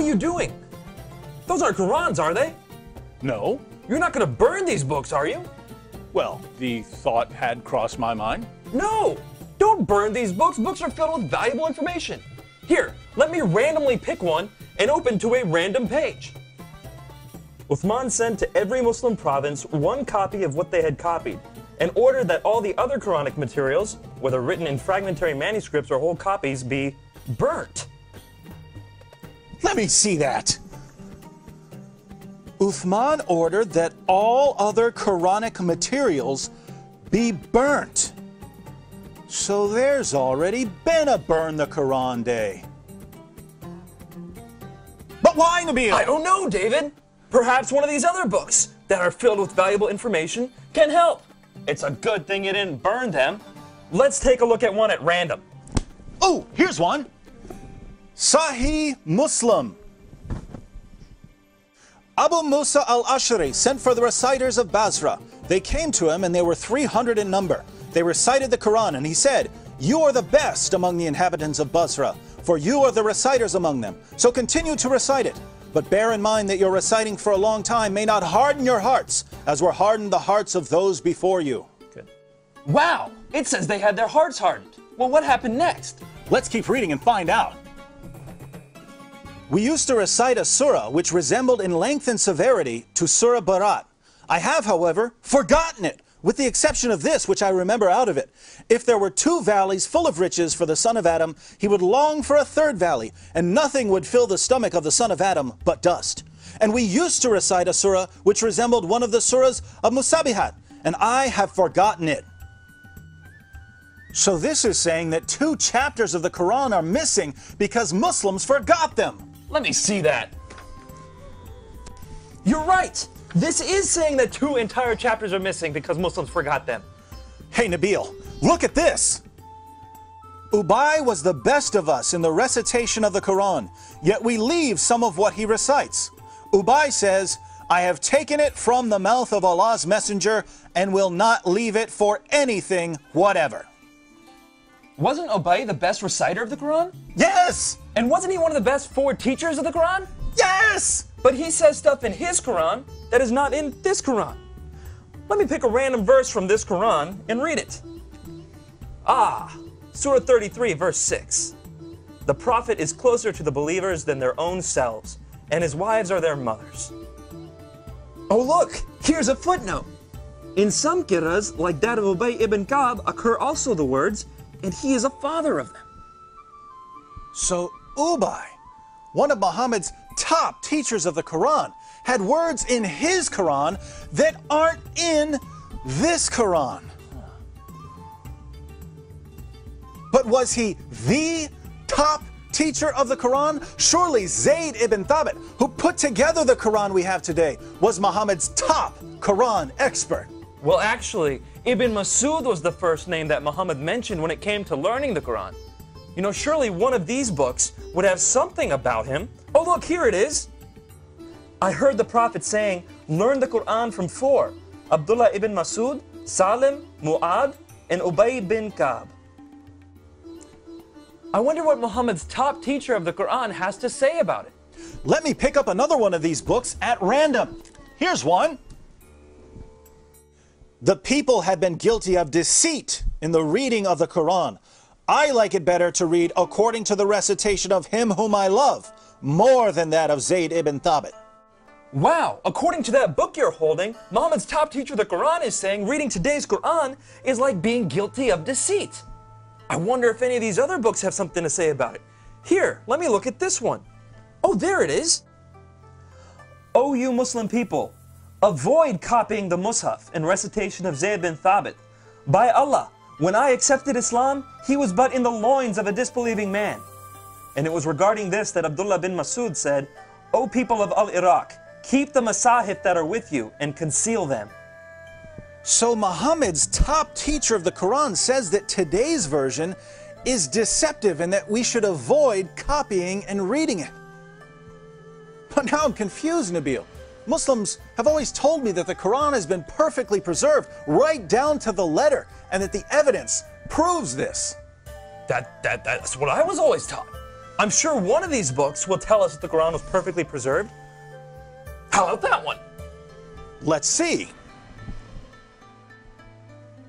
you doing? Those aren't Qur'ans, are they? No. You're not going to burn these books, are you? Well, the thought had crossed my mind. No! Don't burn these books. Books are filled with valuable information. Here, let me randomly pick one and open to a random page. Uthman sent to every Muslim province one copy of what they had copied, and ordered that all the other Quranic materials, whether written in fragmentary manuscripts or whole copies, be burnt. Let me see that. Uthman ordered that all other Quranic materials be burnt. So there's already been a Burn the Quran Day. But why, Nabeel? I don't know, David. Perhaps one of these other books that are filled with valuable information can help. It's a good thing you didn't burn them. Let's take a look at one at random. Oh, here's one. Sahih Muslim. Abu Musa al-Ash'ari sent for the reciters of Basra. They came to him and they were 300 in number. They recited the Quran and he said, "You are the best among the inhabitants of Basra, for you are the reciters among them. So continue to recite it. But bear in mind that your reciting for a long time may not harden your hearts, as were hardened the hearts of those before you." Good. Wow, it says they had their hearts hardened. Well, what happened next? Let's keep reading and find out. We used to recite a surah which resembled in length and severity to Surah Barat. I have, however, forgotten it, with the exception of this, which I remember out of it. If there were 2 valleys full of riches for the son of Adam, he would long for a 3rd valley, and nothing would fill the stomach of the son of Adam but dust. And we used to recite a surah which resembled one of the surahs of Musabihat, and I have forgotten it. So this is saying that 2 chapters of the Quran are missing because Muslims forgot them. Let me see that. You're right. This is saying that 2 entire chapters are missing because Muslims forgot them. Hey Nabeel, look at this. Ubay was the best of us in the recitation of the Quran, yet we leave some of what he recites. Ubay says, "I have taken it from the mouth of Allah's messenger and will not leave it for anything whatever." Wasn't Ubay the best reciter of the Quran? Yes! And wasn't he one of the best 4 teachers of the Quran? Yes! But he says stuff in his Quran that is not in this Quran. Let me pick a random verse from this Quran and read it. Surah 33, verse 6. The Prophet is closer to the believers than their own selves, and his wives are their mothers. Oh look, here's a footnote. In some qira'as, like that of Ubay ibn Ka'b, occur also the words, "and he is a father of them." So Ubay, one of Muhammad's top teachers of the Quran, had words in his Quran that aren't in this Quran. But was he the top teacher of the Quran? Surely Zayd ibn Thabit, who put together the Quran we have today, was Muhammad's top Quran expert. Well, actually, Ibn Masud was the first name that Muhammad mentioned when it came to learning the Quran. You know, surely one of these books would have something about him. Oh, look, here it is. I heard the Prophet saying, "Learn the Quran from 4, Abdullah ibn Masud, Salim, Mu'ad, and Ubay bin Ka'b." I wonder what Muhammad's top teacher of the Quran has to say about it. Let me pick up another one of these books at random. Here's one. The people had been guilty of deceit in the reading of the Quran. I like it better to read according to the recitation of him whom I love, more than that of Zayd ibn Thabit. Wow, according to that book you're holding, Muhammad's top teacher of the Quran is saying reading today's Quran is like being guilty of deceit. I wonder if any of these other books have something to say about it. Here, let me look at this one. Oh, there it is. O you Muslim people, avoid copying the Mus'haf in recitation of Zayd bin Thabit. By Allah, when I accepted Islam, he was but in the loins of a disbelieving man. And it was regarding this that Abdullah bin Masud said, O people of Al-Iraq, keep the masahif that are with you and conceal them. So Muhammad's top teacher of the Quran says that today's version is deceptive and that we should avoid copying and reading it. But now I'm confused, Nabeel. Muslims have always told me that the Quran has been perfectly preserved right down to the letter and that the evidence proves this. That's what I was always taught. I'm sure one of these books will tell us that the Quran was perfectly preserved. How about that one? Let's see.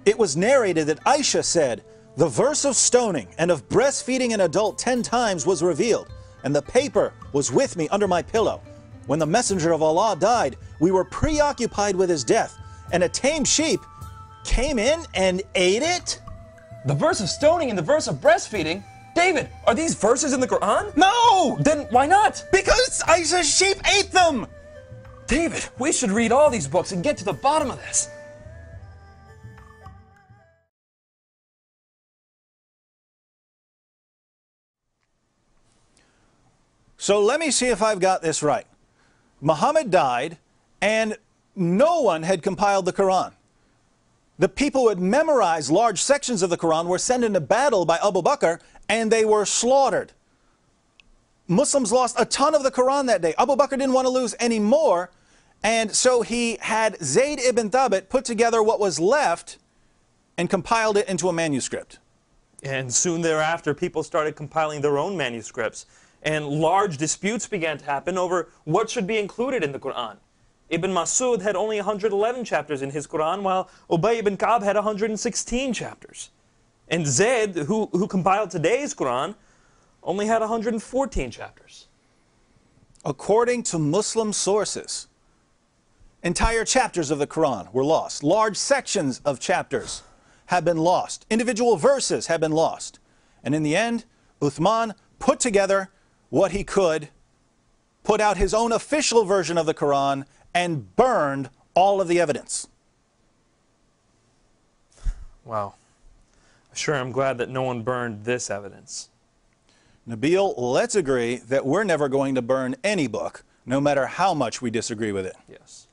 It was narrated that Aisha said, "The verse of stoning and of breastfeeding an adult 10 times was revealed, and the paper was with me under my pillow. When the Messenger of Allah died, we were preoccupied with his death, and a tame sheep came in and ate it?" The verse of stoning and the verse of breastfeeding? David, are these verses in the Quran? No! Then why not? Because Aisha's sheep ate them! David, we should read all these books and get to the bottom of this. So let me see if I've got this right. Muhammad died, and no one had compiled the Quran. The people who had memorized large sections of the Quran were sent into battle by Abu Bakr, and they were slaughtered. Muslims lost a ton of the Quran that day. Abu Bakr didn't want to lose any more, and so he had Zayd ibn Thabit put together what was left and compiled it into a manuscript. And soon thereafter, people started compiling their own manuscripts, and large disputes began to happen over what should be included in the Quran. Ibn Masud had only 111 chapters in his Quran, while Ubay ibn Ka'b had 116 chapters. And Zayd, who compiled today's Quran, only had 114 chapters. According to Muslim sources, entire chapters of the Quran were lost. Large sections of chapters have been lost. Individual verses have been lost. And in the end, Uthman put together what he could, put out his own official version of the Quran, and burned all of the evidence. Wow. Sure, I'm glad that no one burned this evidence. Nabeel, let's agree that we're never going to burn any book, no matter how much we disagree with it. Yes.